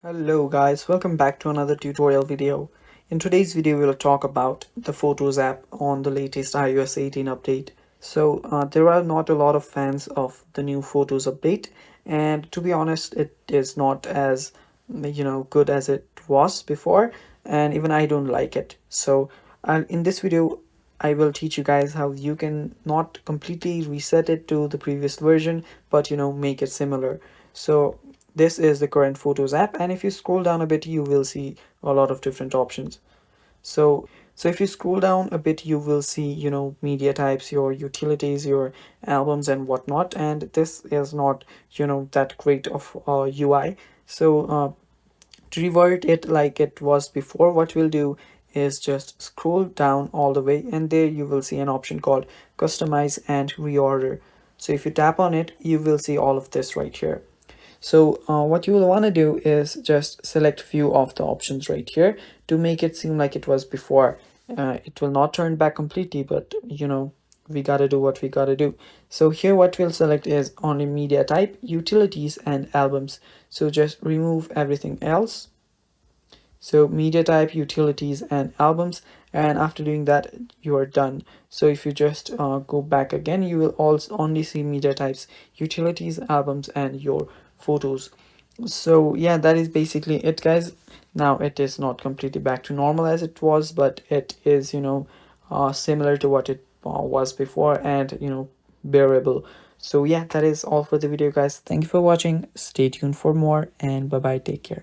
Hello guys, welcome back to another tutorial video. In today's video, we'll talk about the Photos app on the latest iOS 18 update. There are not a lot of fans of the new Photos update, and to be honest, it is not as good as it was before, and even I don't like it. In this video, I will teach you guys how you can not completely reset it to the previous version, but make it similar. So this is the current Photos app, and if you scroll down a bit, you will see a lot of different options. So if you scroll down a bit, you will see media types, your utilities, your albums and whatnot, and this is not that great of UI. To revert it like it was before, what we'll do is just scroll down all the way, and there you will see an option called customize and reorder. So if you tap on it, you will see all of this right here. What you will want to do is just select few of the options right here to make it seem like it was before. It will not turn back completely, but we gotta do what we gotta do. So here what we'll select is only media type, utilities and albums. So just remove everything else. So media type, utilities and albums, and after doing that you are done. So if you just go back again, you will also only see media types, utilities, albums and your photos. So yeah, that is basically it guys. Now it is not completely back to normal as it was, but it is similar to what it was before, and bearable. So yeah, that is all for the video guys. Thank you for watching, stay tuned for more, and bye bye, take care.